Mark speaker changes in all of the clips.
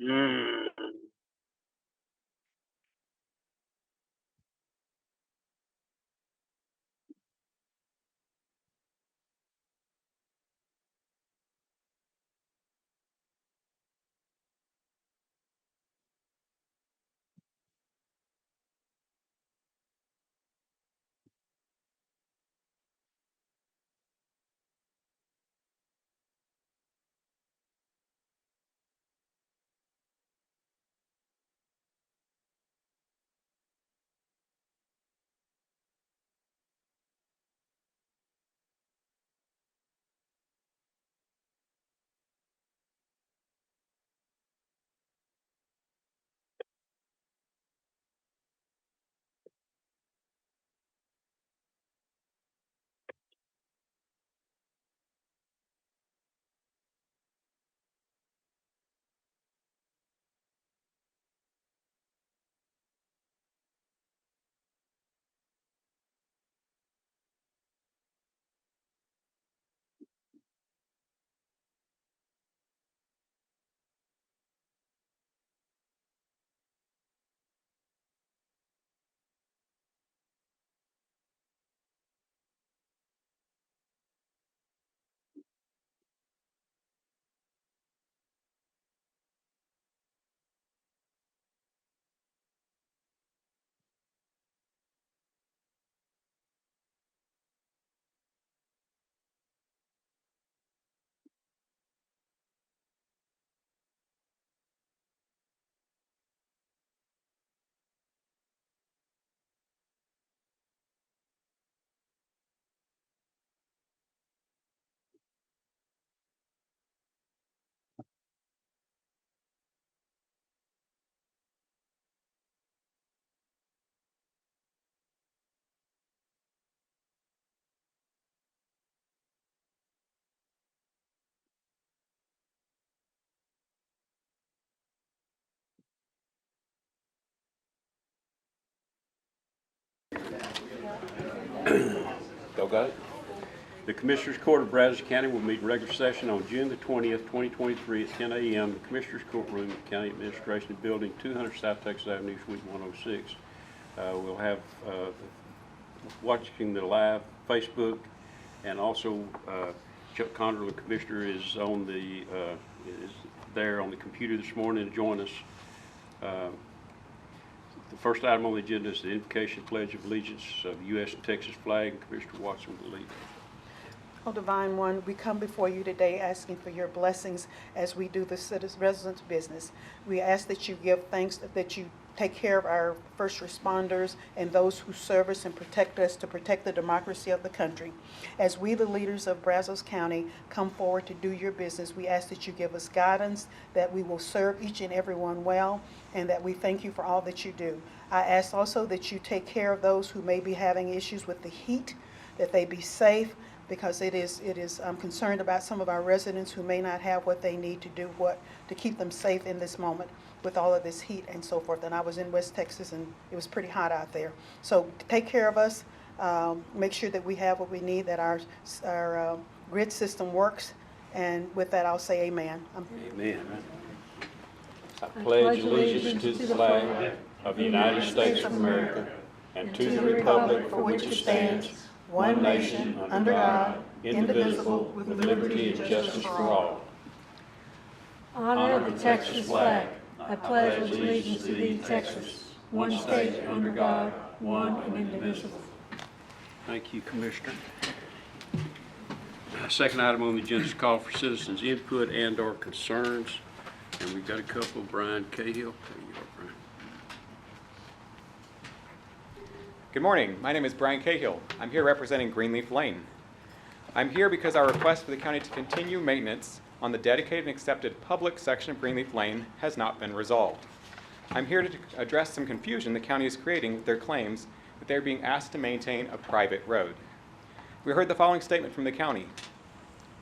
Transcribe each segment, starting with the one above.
Speaker 1: Mm. Y'all got it? The Commissioners Court of Brazos County will meet in regular session on June the 20th, 2023 at 10 a.m. The Commissioners Courtroom at County Administration Building, 200 South Texas Avenue, Suite 106. We'll have watching the live Facebook, and also Chuck Condor, the Commissioner, is on the is there on the computer this morning to join us. The first item on the agenda is the invocation pledge of allegiance of the U.S. and Texas flag, and Commissioner Watson will lead.
Speaker 2: Oh, Divine One, we come before you today asking for your blessings as we do the residents' business. We ask that you give thanks, that you take care of our first responders and those who serve us and protect us to protect the democracy of the country. As we, the leaders of Brazos County, come forward to do your business, we ask that you give us guidance, that we will serve each and every one well, and that we thank you for all that you do. I ask also that you take care of those who may be having issues with the heat, that they be safe, because I'm concerned about some of our residents who may not have what they need to keep them safe in this moment with all of this heat and so forth. And I was in West Texas and it was pretty hot out there. So take care of us, make sure that we have what we need, that our grid system works. And with that, I'll say amen.
Speaker 1: Amen. I pledge allegiance to the flag of the United States of America and to the republic for which it stands, one nation, under God, indivisible, with liberty and justice for all.
Speaker 3: Honor the Texas flag. I pledge allegiance to thee, Texas, one state under God, one and indivisible.
Speaker 1: Thank you, Commissioner. Second item on the agenda is call for citizens' input and/or concerns. And we've got a couple. Brian Cahill. There you are, Brian.
Speaker 4: Good morning. My name is Brian Cahill. I'm here representing Greenleaf Lane. I'm here because our request for the county to continue maintenance on the dedicated and accepted public section of Greenleaf Lane has not been resolved. I'm here to address some confusion the county is creating with their claims that they're being asked to maintain a private road. We heard the following statement from the county.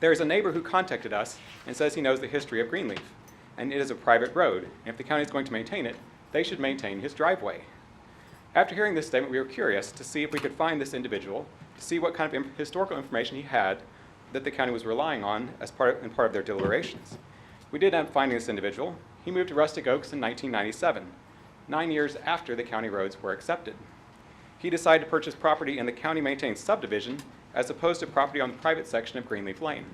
Speaker 4: There is a neighbor who contacted us and says he knows the history of Greenleaf, and it is a private road, and if the county is going to maintain it, they should maintain his driveway. After hearing this statement, we were curious to see if we could find this individual, to see what kind of historical information he had that the county was relying on as part of their deliberations. We did end up finding this individual. he moved to Rustic Oaks in 1997, 9 years after the county roads were accepted. He decided to purchase property in the county-maintained subdivision as opposed to property on the private section of Greenleaf Lane.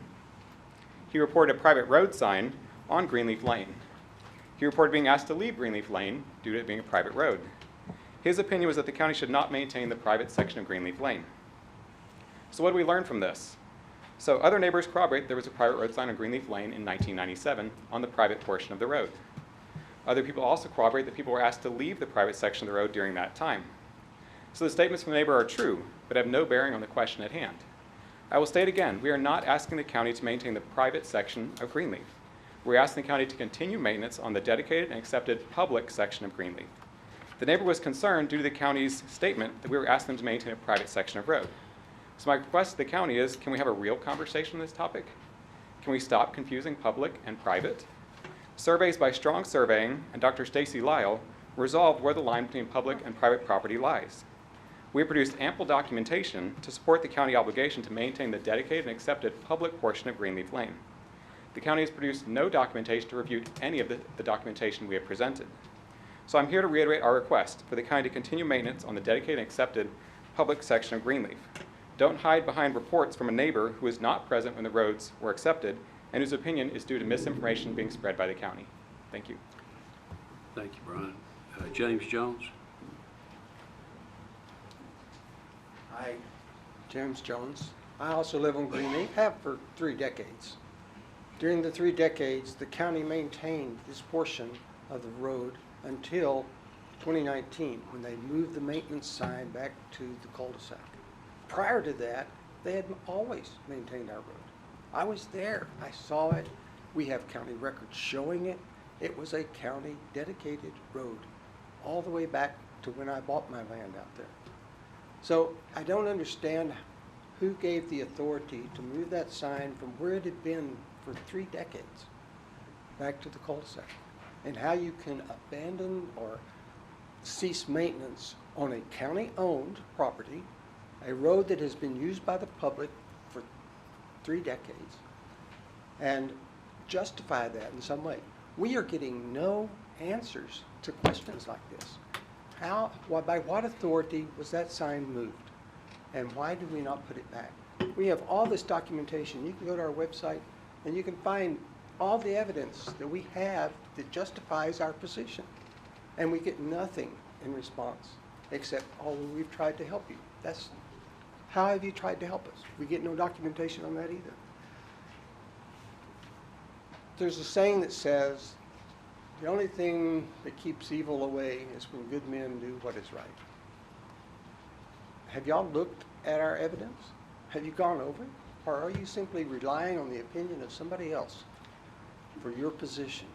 Speaker 4: He reported a private road sign on Greenleaf Lane. He reported being asked to leave Greenleaf Lane due to it being a private road. His opinion was that the county should not maintain the private section of Greenleaf Lane. So what do we learn from this? So other neighbors corroborate there was a private road sign on Greenleaf Lane in 1997 on the private portion of the road. Other people also corroborate that people were asked to leave the private section of the road during that time. So the statements from the neighbor are true, but have no bearing on the question at hand. I will state again, we are not asking the county to maintain the private section of Greenleaf. We're asking the county to continue maintenance on the dedicated and accepted public section of Greenleaf. The neighbor was concerned due to the county's statement that we were asking them to maintain a private section of road. So my request to the county is, can we have a real conversation on this topic? Can we stop confusing public and private? Surveys by Strong Surveying and Dr. Stacy Lyle resolved where the line between public and private property lies. We have produced ample documentation to support the county obligation to maintain the dedicated and accepted public portion of Greenleaf Lane. The county has produced no documentation to refute any of the documentation we have presented. So I'm here to reiterate our request for the county to continue maintenance on the dedicated and accepted public section of Greenleaf. Don't hide behind reports from a neighbor who is not present when the roads were accepted and whose opinion is due to misinformation being spread by the county. Thank you.
Speaker 5: Thank you, Brian. James Jones.
Speaker 6: Hi, James Jones. I also live on Greenleaf, have for 3 decades. During the 3 decades, the county maintained this portion of the road until 2019, when they moved the maintenance sign back to the cul-de-sac. Prior to that, they had always maintained our road. I was there, I saw it. We have county records showing it. It was a county dedicated road all the way back to when I bought my land out there. So I don't understand who gave the authority to move that sign from where it had been for 3 decades back to the cul-de-sac, and how you can abandon or cease maintenance on a county-owned property, a road that has been used by the public for 3 decades, and justify that in some way. We are getting no answers to questions like this. By what authority was that sign moved? And why did we not put it back? We have all this documentation. You can go to our website and you can find all the evidence that we have that justifies our position. And we get nothing in response except, oh, we've tried to help you. How have you tried to help us? We get no documentation on that either. There's a saying that says, the only thing that keeps evil away is when good men do what is right. Have y'all looked at our evidence? Have you gone over it? Or are you simply relying on the opinion of somebody else for your position?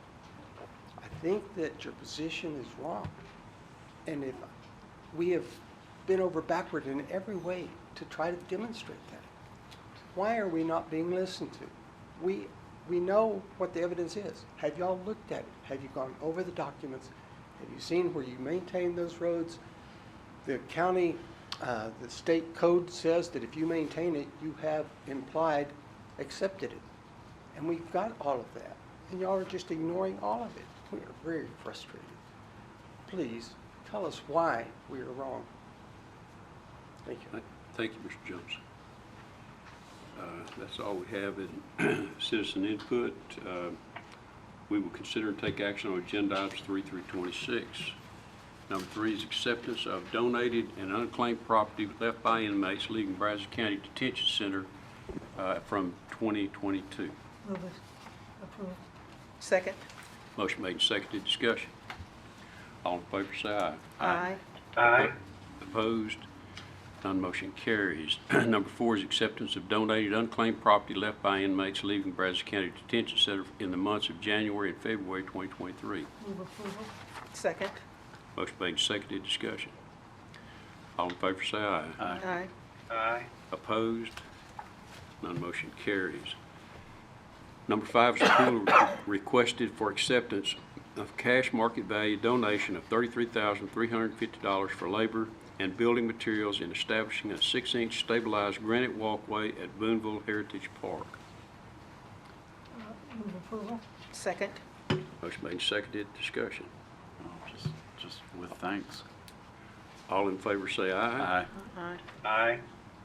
Speaker 6: I think that your position is wrong. And if we have been over backward in every way to try to demonstrate that, why are we not being listened to? We know what the evidence is. Have y'all looked at it? Have you gone over the documents? Have you seen where you maintain those roads? The county, the state code says that if you maintain it, you have implied accepted it. And we've got all of that. And y'all are just ignoring all of it. We are very frustrated. Please tell us why we are wrong. Thank you.
Speaker 5: Thank you, Mr. Jones. That's all we have in citizen input. We will consider and take action on agenda items 3 through 26. Number 3 is acceptance of donated and unclaimed property left by inmates leaving Brazos County Detention Center from 2022.
Speaker 3: Move it. Approve.
Speaker 2: Second.
Speaker 5: Motion made and seconded. Discussion. All in favor say aye.
Speaker 2: Aye.
Speaker 5: Aye. Opposed? None motion carries. Number 4 is acceptance of donated unclaimed property left by inmates leaving Brazos County Detention Center in the months of January and February 2023.
Speaker 3: Move approval.
Speaker 2: Second.
Speaker 5: Motion made and seconded. Discussion. All in favor say aye.
Speaker 2: Aye.
Speaker 5: Aye. Opposed? None motion carries. Number 5 is approval requested for acceptance of cash market value donation of $33,350 for labor and building materials in establishing a 6-inch stabilized granite walkway at Boonville Heritage Park.
Speaker 3: Move approval.
Speaker 2: Second.
Speaker 5: Motion made and seconded. Discussion.
Speaker 1: Just with thanks.
Speaker 5: All in favor say aye.
Speaker 1: Aye.
Speaker 2: Aye.
Speaker 1: Aye.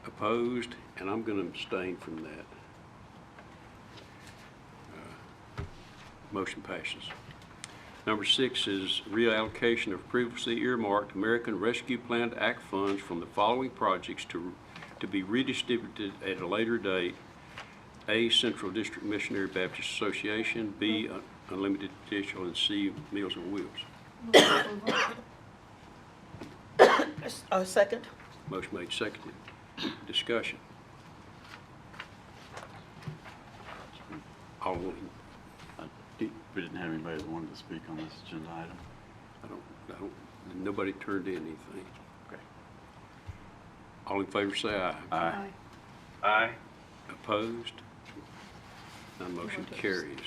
Speaker 5: Opposed? And I'm going to abstain from that. Motion passes. Number 6 is reallocation of previously earmarked American Rescue Plan Act funds from the following projects to be redistributed at a later date. A, Central District Missionary Baptist Association. B, Unlimited Potential. And C, Meals on Wheels.
Speaker 2: Second.
Speaker 5: Motion made, seconded. Discussion. All in.
Speaker 1: We didn't have anybody that wanted to speak on this agenda item.
Speaker 5: Nobody turned in anything.
Speaker 1: Okay.
Speaker 5: All in favor say aye.
Speaker 1: Aye. Aye.
Speaker 5: Opposed? None motion carries.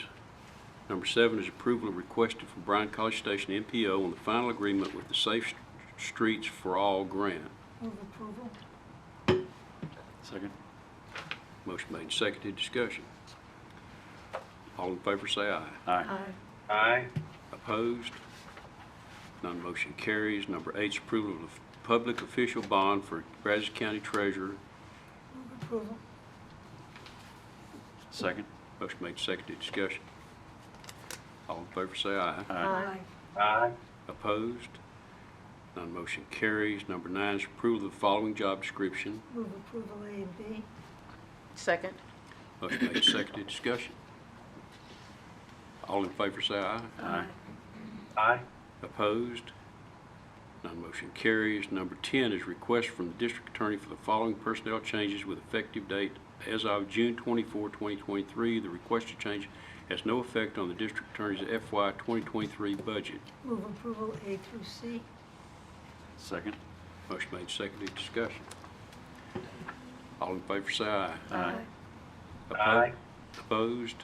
Speaker 5: Number 7 is approval of requested from Bryan College Station MPO on the final agreement with the Safe Streets for All grant.
Speaker 3: Move approval.
Speaker 1: Second.
Speaker 5: Motion made and seconded. Discussion. All in favor say aye.
Speaker 1: Aye.
Speaker 3: Aye.
Speaker 1: Aye.
Speaker 5: Opposed? None motion carries. Number 8 is approval of the public official bond for Brazos County Treasurer.
Speaker 3: Move approval.
Speaker 1: Second.
Speaker 5: Motion made and seconded. Discussion. All in favor say aye.
Speaker 3: Aye.
Speaker 1: Aye.
Speaker 5: Opposed? None motion carries. Number 9 is approval of the following job description.
Speaker 3: Move approval A and B.
Speaker 2: Second.
Speaker 5: Motion made and seconded. Discussion. All in favor say aye.
Speaker 1: Aye. Aye.
Speaker 5: Opposed? None motion carries. Number 10 is request from the district attorney for the following personnel changes with effective date as of June 24, 2023. The requested change has no effect on the district attorney's FY 2023 budget.
Speaker 3: Move approval A through C.
Speaker 1: Second.
Speaker 5: Motion made, seconded. Discussion. All in favor say aye.
Speaker 1: Aye.
Speaker 5: Oppo- Opposed?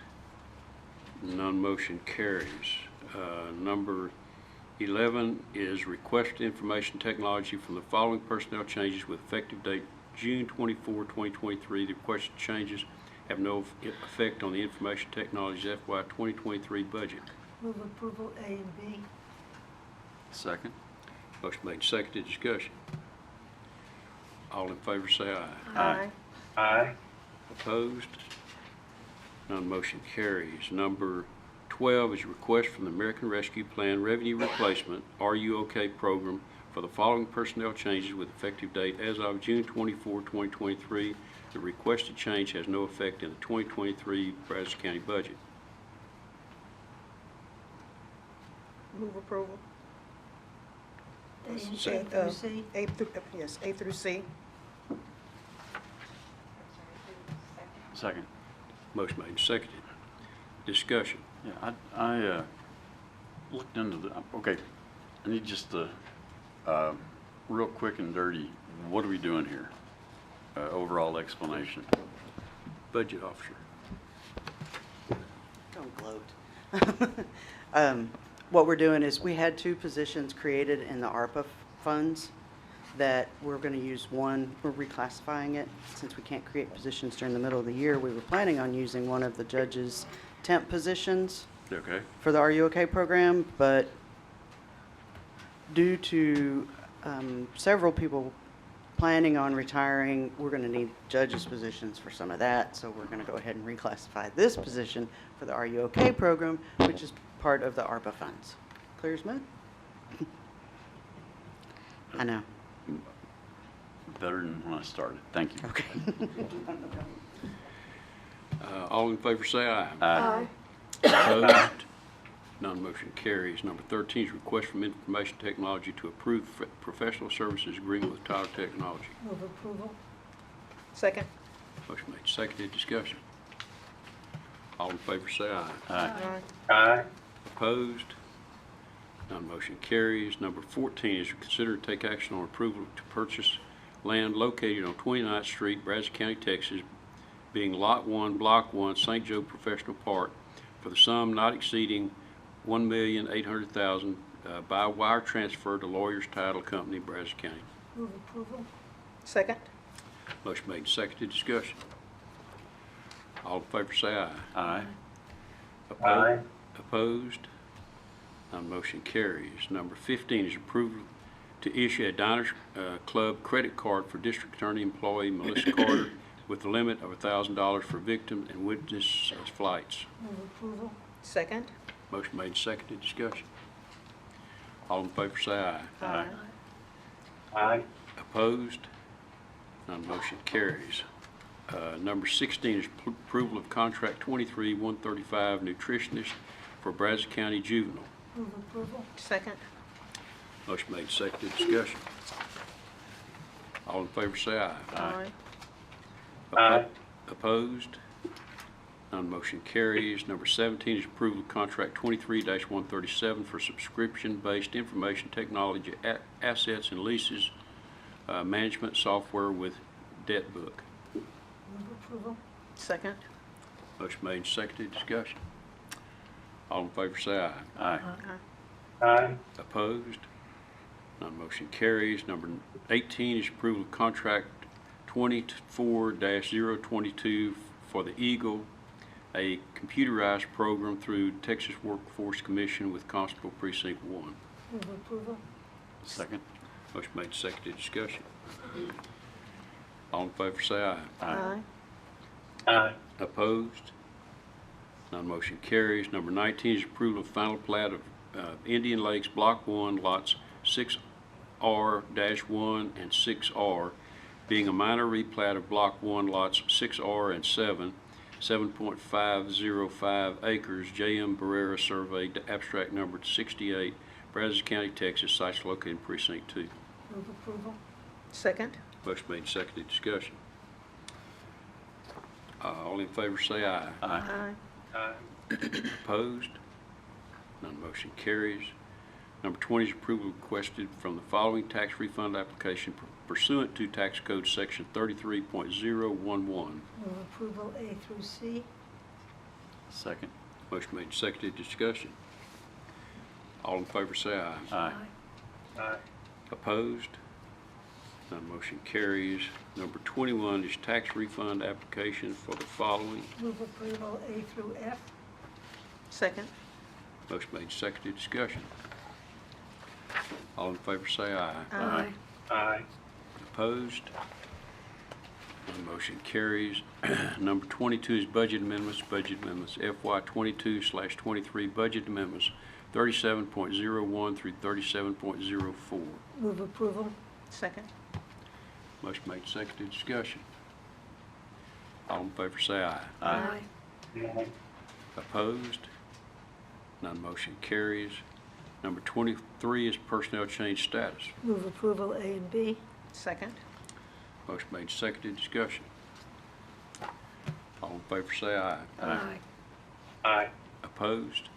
Speaker 5: None motion carries. Number 11 is requested information technology from the following personnel changes with effective date June 24, 2023. The requested changes have no effect on the information technology's FY 2023 budget.
Speaker 3: Move approval A and B.
Speaker 1: Second.
Speaker 5: Motion made, seconded. Discussion. All in favor say aye.
Speaker 2: Aye.
Speaker 1: Aye.
Speaker 5: Opposed? None motion carries. Number 12 is a request from the American Rescue Plan Revenue Replacement RUOK program for the following personnel changes with effective date as of June 24, 2023. The requested change has no effect in the 2023 Brazos County budget.
Speaker 2: Move approval.
Speaker 3: A and A
Speaker 2: Say,
Speaker 3: through C.
Speaker 2: A through, yes, A through C.
Speaker 1: Second.
Speaker 5: Motion made and seconded. Discussion.
Speaker 1: Yeah, I looked into the, okay, I need just the, real quick and dirty, what are we doing here? Overall explanation.
Speaker 5: Budget officer.
Speaker 7: Don't gloat. What we're doing is we had 2 positions created in the ARPA funds that we're going to use one, we're reclassifying it. Since we can't create positions during the middle of the year, we were planning on using one of the judges' temp positions
Speaker 5: Okay.
Speaker 7: for the Are You OK program, but due to several people planning on retiring, we're going to need judges' positions for some of that, so we're going to go ahead and reclassify this position for the Are You OK program, which is part of the ARPA funds. Clear as mud? I know.
Speaker 1: Better than when I started. Thank you.
Speaker 7: Okay.
Speaker 5: All in favor say aye.
Speaker 3: Aye.
Speaker 5: Opposed? None motion carries. Number 13 is request from Information Technology to approve professional services agreement with Tyler Technology.
Speaker 3: Move approval.
Speaker 2: Second.
Speaker 5: Motion made, seconded. Discussion. All in favor say aye.
Speaker 1: Aye.
Speaker 2: Aye.
Speaker 5: Opposed? None motion carries. Number 14 is to consider and take action on approval to purchase land located on 29th Street, Brazos County, Texas, being Lot 1, Block 1, St. Joe Professional Park, for the sum not exceeding $1,800,000 by wire transfer to Lawyers Title Company, Brazos County.
Speaker 3: Move approval.
Speaker 2: Second.
Speaker 5: Motion made and seconded. Discussion. All in favor say aye.
Speaker 1: Aye.
Speaker 5: Opposed? None motion carries. Number 15 is approval to issue a Diners Club credit card for District Attorney employee Melissa Carter with a limit of $1,000 for victim and witness flights.
Speaker 3: Move approval.
Speaker 2: Second.
Speaker 5: Motion made, seconded, discussion. All in favor say aye.
Speaker 2: Aye.
Speaker 1: Aye.
Speaker 5: Opposed? None motion carries. Number 16 is approval of contract 23-135 nutritionist for Brazos County Juvenile.
Speaker 3: Move approval.
Speaker 2: Second.
Speaker 5: Motion made, seconded, discussion. All in favor say aye.
Speaker 2: Aye.
Speaker 1: Aye.
Speaker 5: Opposed? None motion carries. Number 17 is approval of contract 23-137 for subscription-based information technology assets and leases management software with debt book.
Speaker 3: Move approval.
Speaker 2: Second.
Speaker 5: Motion made and seconded, discussion. All in favor say aye.
Speaker 1: Aye.
Speaker 2: Aye.
Speaker 5: Opposed? None motion carries. Number 18 is approval of contract 24-022 for the Eagle, a computerized program through Texas Workforce Commission with Constable Precinct 1.
Speaker 3: Move approval.
Speaker 1: Second.
Speaker 5: Motion made, seconded, discussion. All in favor say aye.
Speaker 2: Aye.
Speaker 1: Aye.
Speaker 5: Opposed? None motion carries. Number 19 is approval of final plat of Indian Lakes Block 1, lots 6R-1 and 6R, being a minor replat of Block 1, lots 6R and 7.505 acres, J.M. Barrera Survey, abstract number 68, Brazos County, Texas, sites located in Precinct 2.
Speaker 3: Move approval.
Speaker 2: Second.
Speaker 5: Motion made, seconded, discussion. All in favor say aye.
Speaker 2: Aye.
Speaker 5: Opposed? None motion carries. Number 20 is approval requested from the following tax refund application pursuant to Tax Code Section 33.011.
Speaker 3: Move approval A through C.
Speaker 1: Second.
Speaker 5: Motion made, seconded, discussion. All in favor say aye.
Speaker 1: Aye. Aye.
Speaker 5: Opposed? None motion carries. Number 21 is tax refund application for the following.
Speaker 3: Move approval A through F.
Speaker 2: Second.
Speaker 5: Motion made, seconded, discussion. All in favor say aye.
Speaker 2: Aye.
Speaker 1: Aye.
Speaker 5: Opposed? None motion carries. Number 22 is budget amendments. Budget amendments FY 22/23 budget amendments 37.01 through 37.04.
Speaker 3: Move approval.
Speaker 2: Second.
Speaker 5: Motion made, seconded, discussion. All in favor say aye.
Speaker 3: Aye.
Speaker 5: Opposed? None motion carries. Number 23 is personnel change status.
Speaker 3: Move approval A and B.
Speaker 2: Second.
Speaker 5: Motion made, seconded, discussion. All in favor say aye.
Speaker 3: Aye.
Speaker 1: Aye.
Speaker 5: Opposed?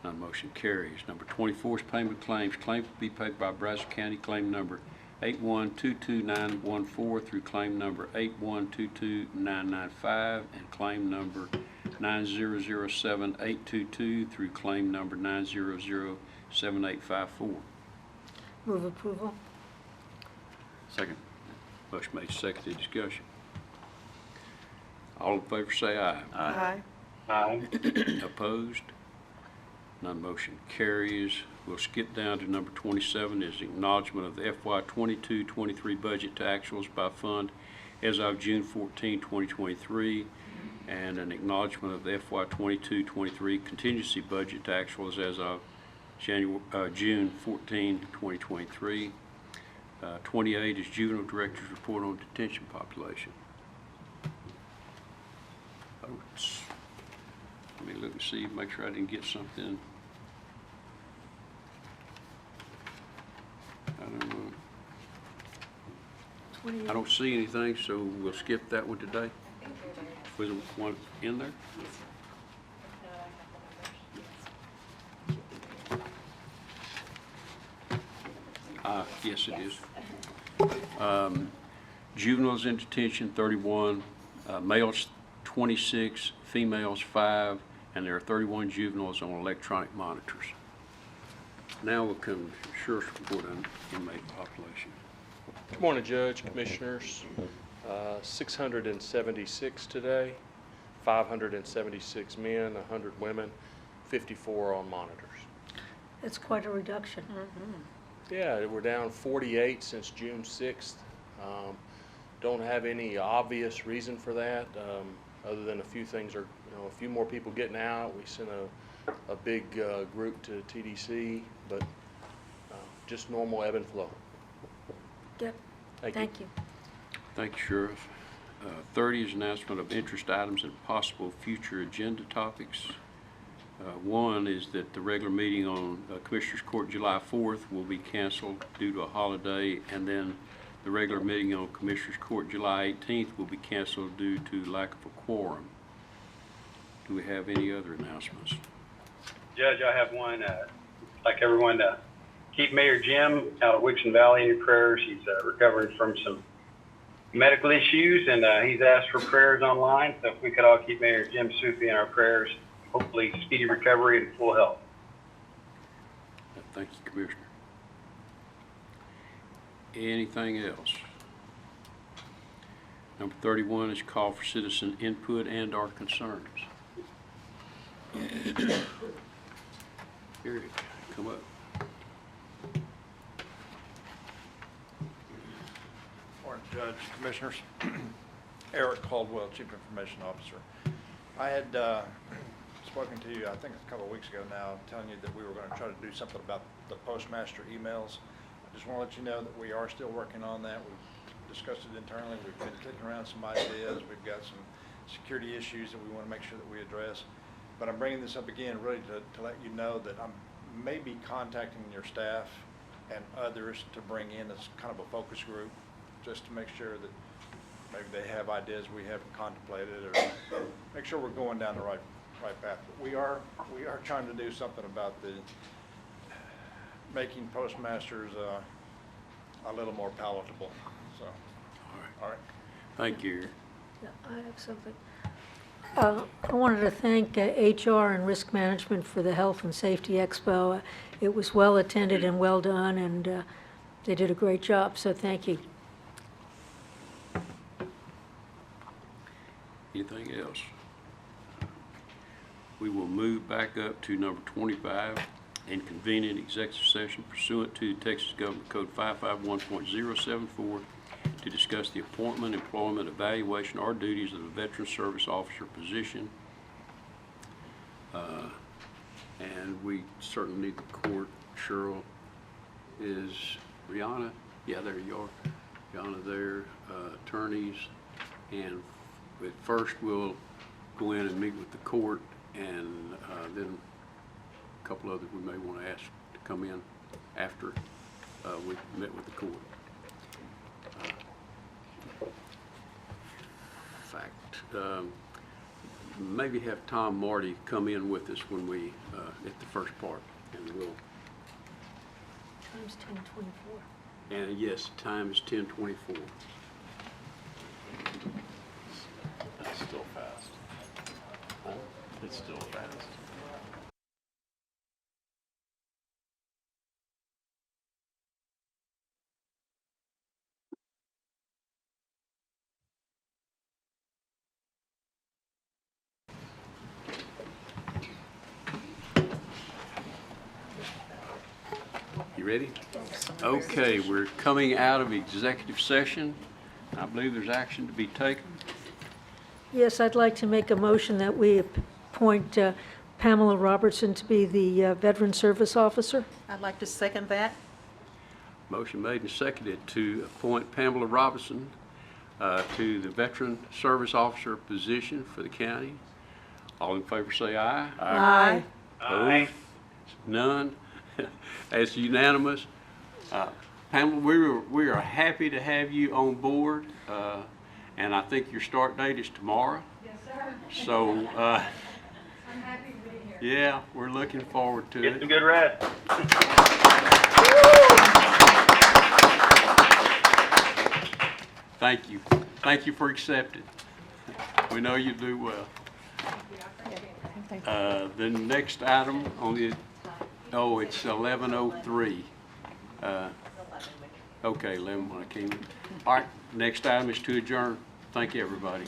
Speaker 5: None motion carries. Number 24 is payment of claims. Claim to be paid by Brazos County, claim number 8122914 through claim number 8122995 and claim number 9007822 through claim number 9007854.
Speaker 3: Move approval.
Speaker 1: Second.
Speaker 5: Motion made, seconded, discussion. All in favor say aye.
Speaker 2: Aye.
Speaker 1: Aye.
Speaker 5: Opposed? None motion carries. We'll skip down to number 27 is acknowledgement of the FY 22-23 budget to actuals by fund as of June 14, 2023, and an acknowledgement of the FY 22-23 contingency budget to actuals as of June 14, 2023. 28 is juvenile director's report on detention population. Let me look and see, make sure I didn't get something. I don't see anything, so we'll skip that one today. Was there one in there? Yes, it is. Juveniles in detention, 31, males 26, females 5, and there are 31 juveniles on electronic monitors. Now we'll come to sheriff's report on inmate population.
Speaker 8: Good morning, Judge, Commissioners. 676 today, 576 men, 100 women, 54 on monitors.
Speaker 3: That's quite a reduction.
Speaker 8: Yeah, we're down 48 since June 6th. Don't have any obvious reason for that, other than a few things are, a few more people getting out. We sent a big group to TDC, but just normal ebb and flow.
Speaker 3: Yep. Thank you.
Speaker 5: Thank you, Sheriff. 30 is announcement of interest items and possible future agenda topics. One is that the regular meeting on Commissioners Court July 4th will be canceled due to a holiday, and then the regular meeting on Commissioners Court July 18th will be canceled due to lack of a quorum. Do we have any other announcements?
Speaker 9: Judge, I have one. I'd like everyone to keep Mayor Jim out of Wixon Valley in your prayers. He's recovering from some medical issues, and he's asked for prayers online. So if we could all keep Mayor Jim Soupy in our prayers, hopefully speedy recovery and full health.
Speaker 5: Thank you, Commissioner. Anything else? Number 31 is call for citizen input and/or concerns. Eric, come up.
Speaker 10: Morning, Judge, Commissioners. Eric Caldwell, Chief Information Officer. I had spoken to you, I think a couple of weeks ago now, telling you that we were going to try to do something about the postmaster emails. I just want to let you know that we are still working on that. We've discussed it internally. We've been kicking around some ideas. We've got some security issues that we want to make sure that we address. But I'm bringing this up again really to let you know that I'm maybe contacting your staff and others to bring in as kind of a focus group, just to make sure that maybe they have ideas we haven't contemplated, or make sure we're going down the right path. But we are trying to do something about the making postmasters a little more palatable. So, all right.
Speaker 5: Thank you.
Speaker 3: Yeah, I have something. I wanted to thank HR and Risk Management for the Health and Safety Expo. It was well attended and well done, and they did a great job, so thank you.
Speaker 5: Anything else? We will move back up to number 25 and convene an executive session pursuant to Texas Government Code 551.074 to discuss the appointment, employment, evaluation, or duties of a veteran service officer position. And we certainly need the court. Cheryl is Rihanna. Yeah, there you are. Rihanna there, attorneys. And at first we'll go in and meet with the court, and then a couple others we may want to ask to come in after we met with the court. In fact, maybe have Tom Marty come in with us when we at the first part, and we'll.
Speaker 3: Time's 10:24.
Speaker 5: And yes, time is 10:24.
Speaker 1: That's still fast. It's still fast.
Speaker 5: You ready? Okay, we're coming out of executive session. I believe there's action to be taken.
Speaker 3: Yes, I'd like to make a motion that we appoint Pamela Robertson to be the Veteran Service Officer.
Speaker 2: I'd like to second that.
Speaker 5: Motion made and seconded to appoint Pamela Robinson to the Veteran Service Officer position for the county. All in favor say aye.
Speaker 3: Aye.
Speaker 5: Opposed? None. As unanimous. Pamela, we are happy to have you on board, and I think your start date is tomorrow.
Speaker 11: Yes, sir.
Speaker 5: So,
Speaker 11: I'm happy to be here.
Speaker 5: yeah, we're looking forward to
Speaker 9: Get
Speaker 5: it.
Speaker 9: some good rest.
Speaker 5: Thank you. Thank you for accepting. We know you do well. The next item on the, it's 11:03. Okay, 11 when I came in. All right, next item is to adjourn. Thank you, everybody.